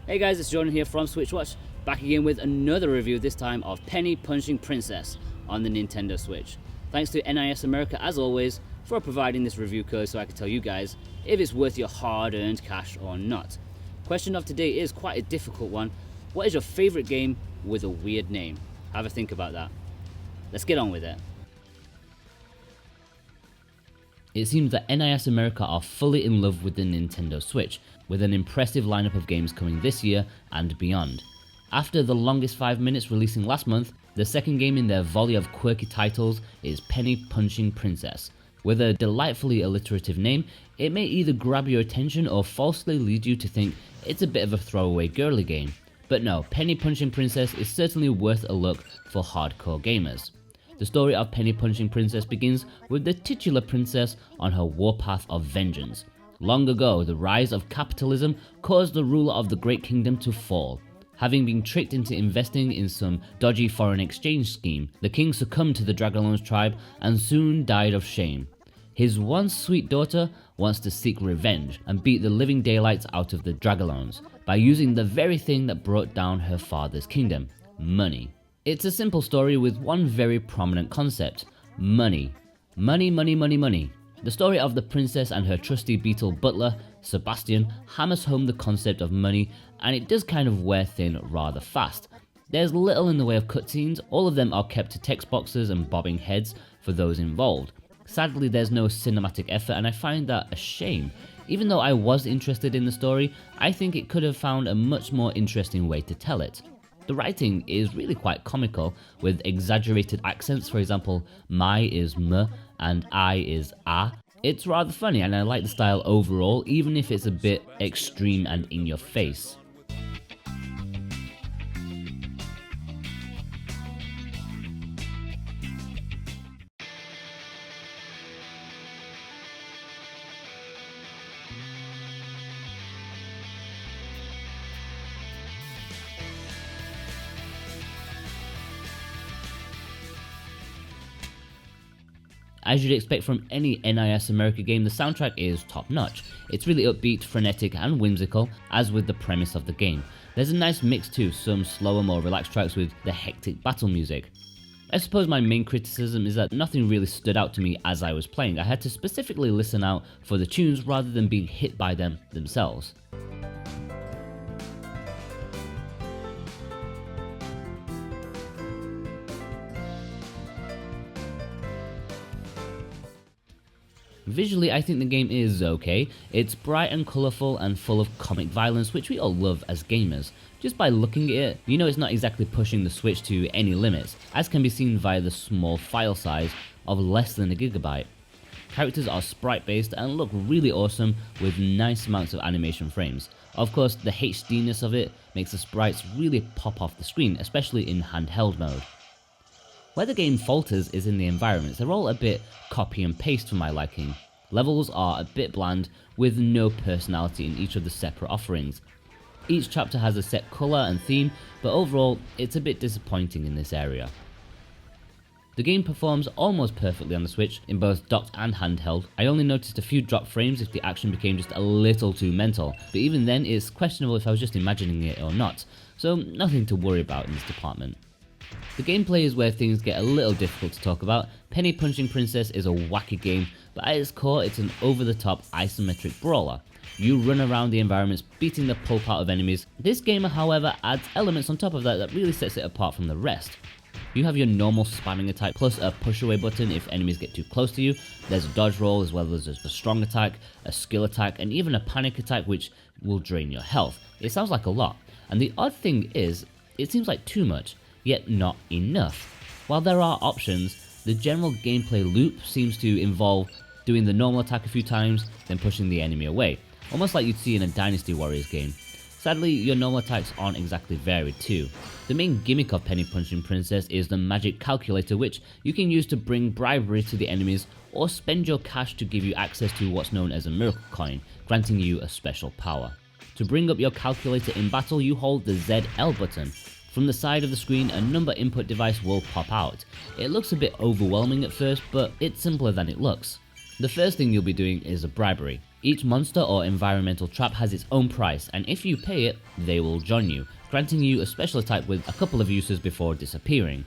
Hey guys, it's Jordan here from Switchwatch, back again with another review, this time of Penny Punching Princess on the Nintendo Switch. Thanks to NIS America, as always, for providing this review code so I can tell you guys if it's worth your hard-earned cash or not. Question of today is quite a difficult one. What is your favourite game with a weird name? Have a think about that. Let's get on with it. It seems that NIS America are fully in love with the Nintendo Switch, with an impressive lineup of games coming this year and beyond. After The Longest 5 Minutes releasing last month, the second game in their volley of quirky titles is Penny Punching Princess. With a delightfully alliterative name, it may either grab your attention or falsely lead you to think it's a bit of a throwaway girly game. But no, Penny Punching Princess is certainly worth a look for hardcore gamers. The story of Penny Punching Princess begins with the titular princess on her warpath of vengeance. Long ago, the rise of capitalism caused the ruler of the Great Kingdom to fall. Having been tricked into investing in some dodgy foreign exchange scheme, the king succumbed to the Dragalones tribe and soon died of shame. His once sweet daughter wants to seek revenge and beat the living daylights out of the Dragalones by using the very thing that brought down her father's kingdom: money. It's a simple story with one very prominent concept: money. Money, money, money, money. The story of the princess and her trusty beetle butler, Sebastian, hammers home the concept of money, and it does kind of wear thin rather fast. There's little in the way of cutscenes, all of them are kept to text boxes and bobbing heads for those involved. Sadly, there's no cinematic effort, and I find that a shame. Even though I was interested in the story, I think it could have found a much more interesting way to tell it. The writing is really quite comical, with exaggerated accents. For example, my is m and I is a. It's rather funny, and I like the style overall, even if it's a bit extreme and in your face. As you'd expect from any NIS America game, the soundtrack is top notch. It's really upbeat, frenetic and whimsical, as with the premise of the game. There's a nice mix too, some slower, more relaxed tracks with the hectic battle music. I suppose my main criticism is that nothing really stood out to me as I was playing. I had to specifically listen out for the tunes rather than being hit by them themselves. Visually, I think the game is okay. It's bright and colourful and full of comic violence, which we all love as gamers. Just by looking at it, you know it's not exactly pushing the Switch to any limits, as can be seen via the small file size of less than a gigabyte. Characters are sprite-based and look really awesome with nice amounts of animation frames. Of course, the HDness of it makes the sprites really pop off the screen, especially in handheld mode. Where the game falters is in the environments. They're all a bit copy and paste for my liking. Levels are a bit bland, with no personality in each of the separate offerings. Each chapter has a set colour and theme, but overall it's a bit disappointing in this area. The game performs almost perfectly on the Switch, in both docked and handheld. I only noticed a few drop frames if the action became just a little too mental, but even then it's questionable if I was just imagining it or not, so nothing to worry about in this department. The gameplay is where things get a little difficult to talk about. Penny Punching Princess is a wacky game, but at its core it's an over-the-top isometric brawler. You run around the environments beating the pulp out of enemies. This game, however, adds elements on top of that really sets it apart from the rest. You have your normal spamming attack plus a push away button if enemies get too close to you. There's a dodge roll as well as a strong attack, a skill attack, and even a panic attack which will drain your health. It sounds like a lot, and the odd thing is, it seems like too much, yet not enough. While there are options, the general gameplay loop seems to involve doing the normal attack a few times, then pushing the enemy away, almost like you'd see in a Dynasty Warriors game. Sadly, your normal attacks aren't exactly varied too. The main gimmick of Penny Punching Princess is the magic calculator, which you can use to bring bribery to the enemies or spend your cash to give you access to what's known as a miracle coin, granting you a special power. To bring up your calculator in battle, you hold the ZL button. From the side of the screen, a number input device will pop out. It looks a bit overwhelming at first, but it's simpler than it looks. The first thing you'll be doing is a bribery. Each monster or environmental trap has its own price, and if you pay it, they will join you, granting you a special attack with a couple of uses before disappearing.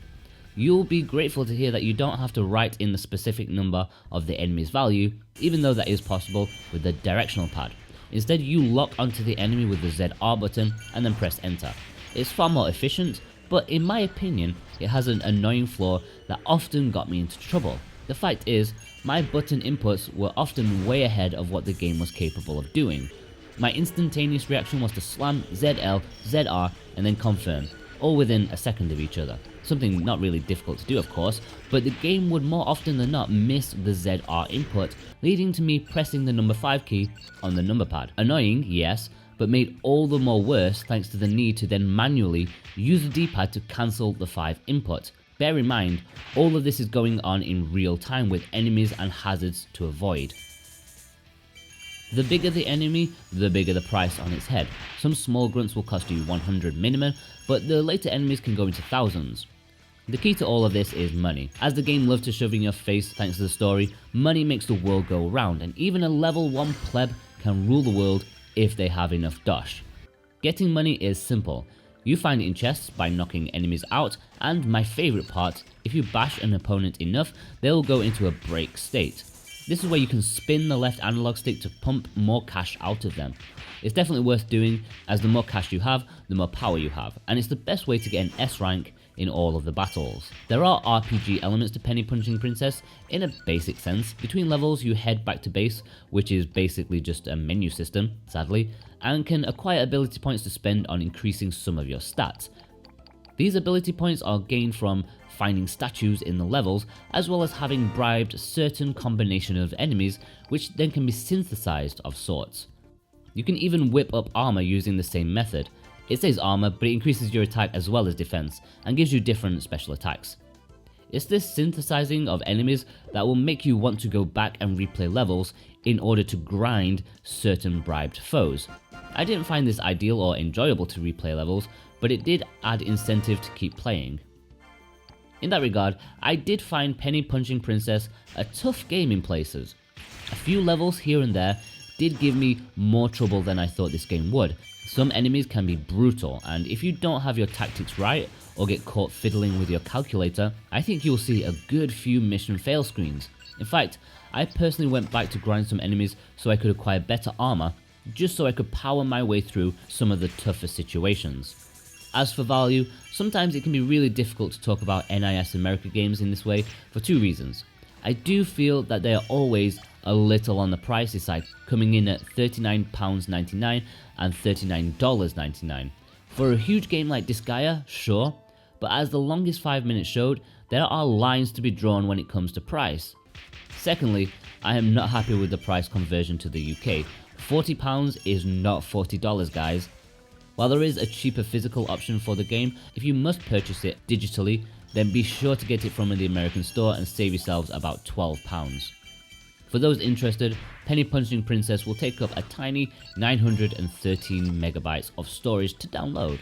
You'll be grateful to hear that you don't have to write in the specific number of the enemy's value, even though that is possible with the directional pad. Instead, you lock onto the enemy with the ZR button and then press enter. It's far more efficient, but in my opinion, it has an annoying flaw that often got me into trouble. The fact is, my button inputs were often way ahead of what the game was capable of doing. My instantaneous reaction was to slam ZL, ZR, and then confirm, all within a second of each other. Something not really difficult to do, of course, but the game would more often than not miss the ZR input, leading to me pressing the number 5 key on the number pad. Annoying, yes, but made all the more worse thanks to the need to then manually use the D-pad to cancel the 5 input. Bear in mind, all of this is going on in real time with enemies and hazards to avoid. The bigger the enemy, the bigger the price on its head. Some small grunts will cost you 100 minimum, but the later enemies can go into thousands. The key to all of this is money. As the game loves to shove in your face thanks to the story, money makes the world go round, and even a level 1 pleb can rule the world if they have enough dosh. Getting money is simple. You find it in chests by knocking enemies out, and my favourite part, if you bash an opponent enough, they'll go into a break state. This is where you can spin the left analog stick to pump more cash out of them. It's definitely worth doing, as the more cash you have, the more power you have, and it's the best way to get an S rank in all of the battles. There are RPG elements to Penny Punching Princess in a basic sense. Between levels you head back to base, which is basically just a menu system, sadly, and can acquire ability points to spend on increasing some of your stats. These ability points are gained from finding statues in the levels, as well as having bribed certain combination of enemies, which then can be synthesized of sorts. You can even whip up armor using the same method. It says armor, but it increases your attack as well as defense, and gives you different special attacks. It's this synthesizing of enemies that will make you want to go back and replay levels in order to grind certain bribed foes. I didn't find this ideal or enjoyable to replay levels, but it did add incentive to keep playing. In that regard, I did find Penny Punching Princess a tough game in places. A few levels here and there did give me more trouble than I thought this game would. Some enemies can be brutal, and if you don't have your tactics right or get caught fiddling with your calculator, I think you'll see a good few mission fail screens. In fact, I personally went back to grind some enemies so I could acquire better armor, just so I could power my way through some of the tougher situations. As for value, sometimes it can be really difficult to talk about NIS America games in this way for two reasons. I do feel that they are always a little on the pricey side, coming in at £39.99 and $39.99. For a huge game like Disgaea, sure, but as the longest 5 minutes showed, there are lines to be drawn when it comes to price. Secondly, I am not happy with the price conversion to the UK. £40 is not $40, guys. While there is a cheaper physical option for the game, if you must purchase it digitally, then be sure to get it from the American store and save yourselves about £12. For those interested, Penny Punching Princess will take up a tiny 913 megabytes of storage to download.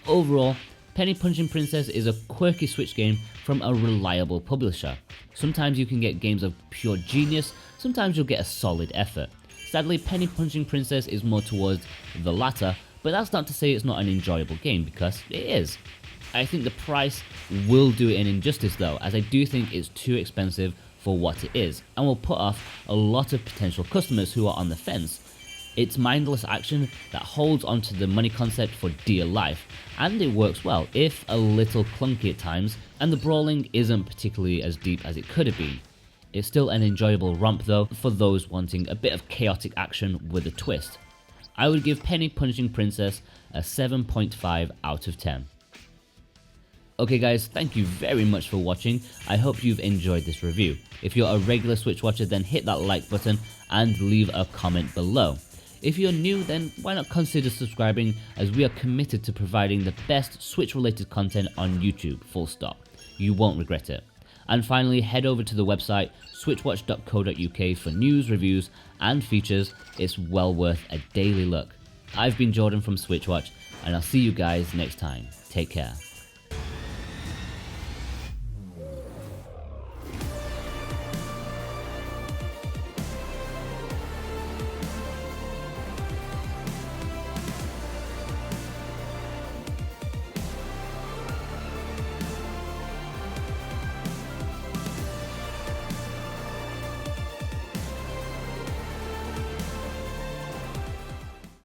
Overall, Penny Punching Princess is a quirky Switch game from a reliable publisher. Sometimes you can get games of pure genius, sometimes you'll get a solid effort. Sadly, Penny Punching Princess is more towards the latter, but that's not to say it's not an enjoyable game, because it is. I think the price will do it an injustice though, as I do think it's too expensive for what it is, and will put off a lot of potential customers who are on the fence. It's mindless action that holds onto the money concept for dear life, and it works well, if a little clunky at times, and the brawling isn't particularly as deep as it could have been. It's still an enjoyable romp though, for those wanting a bit of chaotic action with a twist. I would give Penny Punching Princess a 7.5 out of 10. Okay guys, thank you very much for watching. I hope you've enjoyed this review. If you're a regular Switch watcher, then hit that like button and leave a comment below. If you're new, then why not consider subscribing, as we are committed to providing the best Switch related content on YouTube, full stop. You won't regret it. And finally, head over to the website switchwatch.co.uk for news, reviews and features. It's well worth a daily look. I've been Jordan from Switchwatch, and I'll see you guys next time. Take care.